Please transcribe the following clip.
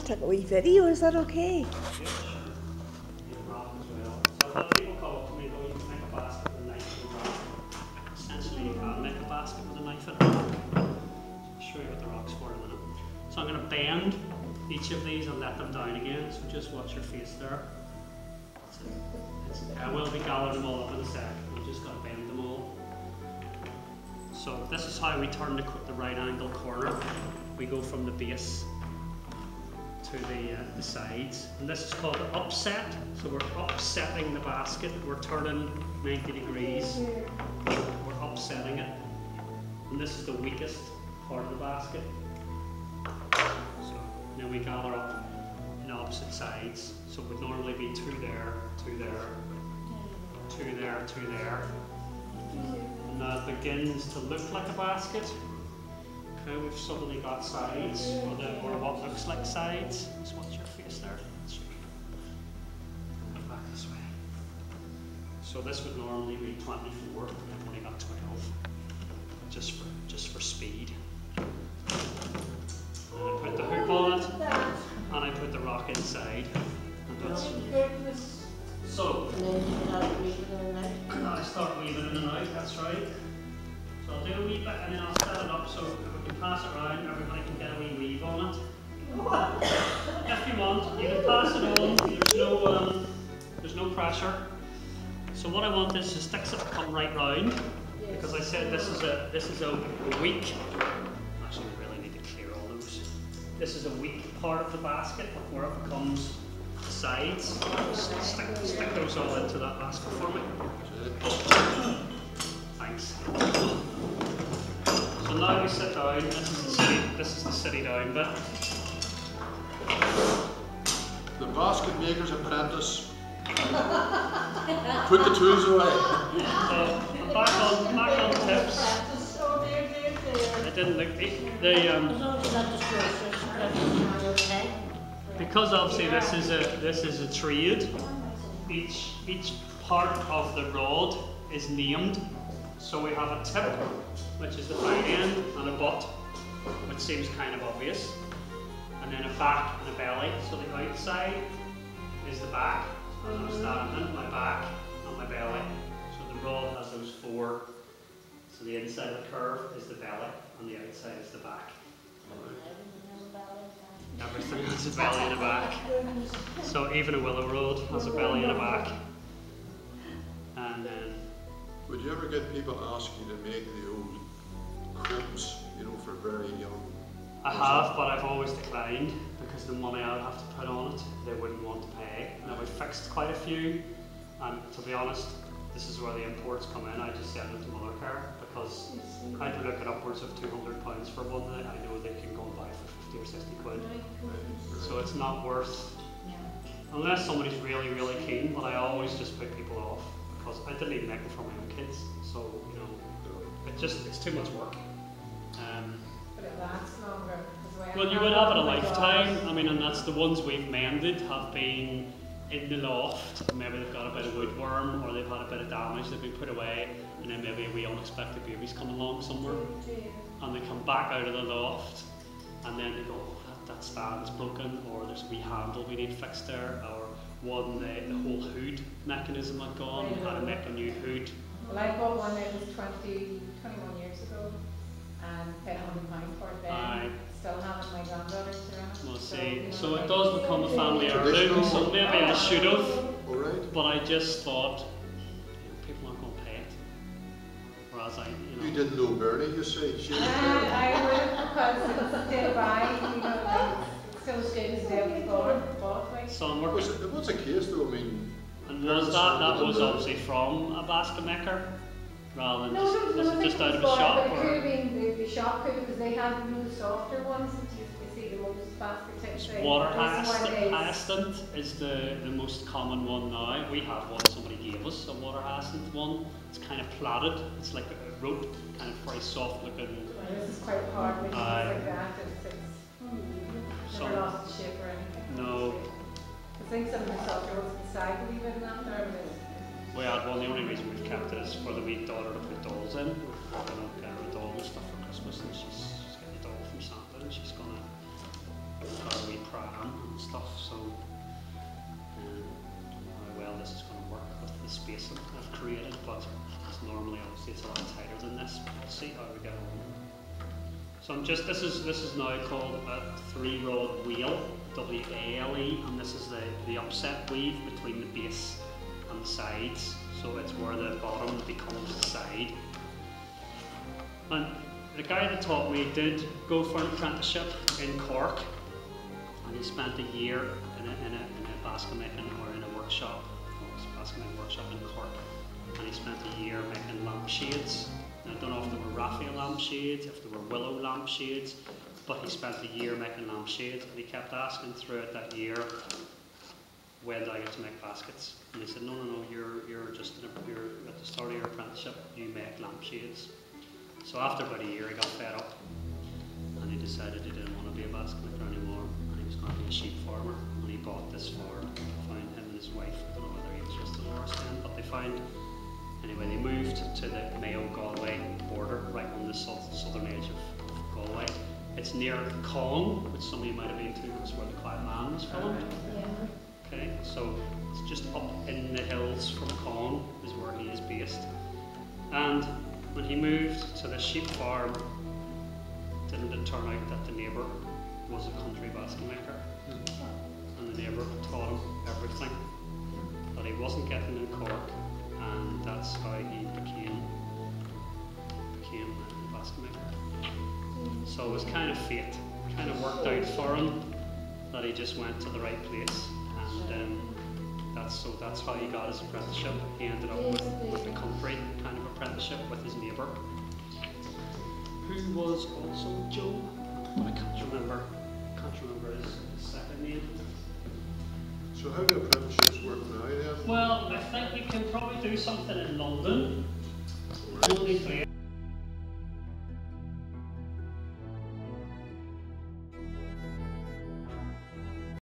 I'll take a wee video, is that okay? People come up to me and go, you can make a basket with a knife and a rock. Essentially, you can make a basket with a knife and a rock. I'll show you what the rock's for in a minute. So I'm going to bend each of these and let them down again, so just watch your face there. I will be gathering them all up in a sec. We've just got to bend them all. So this is how we turn the right angle corner. We go from the base to the sides, and this is called the upset. So we're upsetting the basket. We're turning 90 degrees. We're upsetting it, and this is the weakest part of the basket. So now we gather up in opposite sides. So it would normally be 2 there, 2 there, 2 there, 2 there. And that begins to look like a basket. Okay, we've suddenly got sides, or what looks like sides. Just watch your face there. Go back this way. So this would normally be 24. We've only got 12, just for speed. And I put the hoop on it, and I put the rock inside. And that's so. I start weaving in and out. That's right. So I'll do a wee bit and then I'll set it up so we can pass it around, everybody can get a wee weave on it. If you want, you can pass it on, there's no pressure. So what I want is the sticks that come right round, because I said this is a weak, actually we really need to clear all those. This is a weak part of the basket where it becomes the sides. Stick those all into that basket for me. Thanks. So now we sit down. This is the sitting down bit. The basket maker's apprentice. Put the tools away. So I'm back on tips. I didn't look. Because obviously this is a trade. Each part of the rod is named. So we have a tip, which is the fine end, and a butt, which seems kind of obvious, and then a back and a belly. So the outside is the back, and I'm standing, my back and my belly. So the rod has those 4. So the inside of the curve is the belly, and the outside is the back. Everything has a belly and a back. So even a willow rod has a belly and a back. And then would you ever get people ask you to make the old cribs, you know, for very young? I have, but I've always declined because the money I would have to put on it, they wouldn't want to pay. Now we've fixed quite a few, and to be honest, this is where the imports come in. I just send them to Mothercare because I'd be looking upwards of £200 for one that I know they can go and buy for 50 or 60 quid. So it's not worth, unless somebody's really, really keen, but I always just put people off. Because I didn't even make them for my own kids, so you know, it's too much work. But it lasts longer. Well, you would have it a lifetime. I mean, and that's the ones we've mended have been in the loft. Maybe they've got a bit of woodworm, or they've had a bit of damage. They've been put away, and then maybe a wee unexpected baby's come along somewhere, and they come back out of the loft, and then they go, oh, that stand's broken, or there's a wee handle we need fixed there, or one, the whole hood mechanism had gone, we had to make a new hood. Well, I bought one that was 21 years ago and paid £100 for it then. Still have it, my granddaughter's around. We'll see. So it does become a family heirloom, so maybe I should have, but I just thought, people aren't going to pay it. Whereas You didn't know Bernie, you say? I would have, because it's still by, you know, like, still students there before. So I'm working. What's the case though? I mean, and was that was obviously from a basket maker, rather than just out of a shop? But it could have been the shop could, because they had the softer ones that you see the most basket type thing. Water hyacinth is the most common one now. We have one, somebody gave us a water hyacinth one. It's kind of plaited. It's like a rope, kind of very soft looking. Well, this is quite hard, which is like that. It's never lost its shape or anything. No. I think some of the softer ones inside a wee bit in that there. We had one. The only reason we've kept it is for the wee daughter to put dolls in. We're going to get her a doll and stuff for Christmas, and she's getting a doll from Santa, and she's going to got a wee pram and stuff, so how well this is going to work with the space that I've created, but it's normally obviously it's a lot tighter than this, but we'll see how we get on. So I'm just, this is now called a 3-rod wheel, W-A-L-E, and this is the upset weave between the base and the sides, so it's where the bottom becomes the side. And the guy that taught me did go for an apprenticeship in Cork, and he spent a year in a basket making or in a workshop, basket making workshop in Cork, and he spent a year making lampshades. I don't know if they were raffia lampshades, if they were willow lampshades, but he spent a year making lampshades, and he kept asking throughout that year, when do I get to make baskets? And he said, no, you're just you're at the start of your apprenticeship, you make lampshades. So after about a year, he got fed up, and he decided he didn't want to be a basket maker anymore, and he was going to be a sheep farmer, and he bought this farm. Found him and his wife, I don't know whether he was just a divorced then, but they found. Anyway, they moved to the Mayo-Galway border, right on the southern edge of Galway. It's near Cong, which some of you might have been to, because where the Quiet Man was filmed. Yeah. Okay, so it's just up in the hills from Cong is where he is based. And when he moved to the sheep farm, didn't it turn out that the neighbour was a country basket maker? And the neighbour taught him everything that he wasn't getting in Cork. And that's how he became a basket maker. So it was kind of fate, kind of worked out for him that he just went to the right place, and that's how he got his apprenticeship. He ended up with the country kind of apprenticeship with his neighbour, who was also Joe, but I can't remember his second name. So how do apprenticeships work now then? Well, I think we can probably do something in London. Right. Only place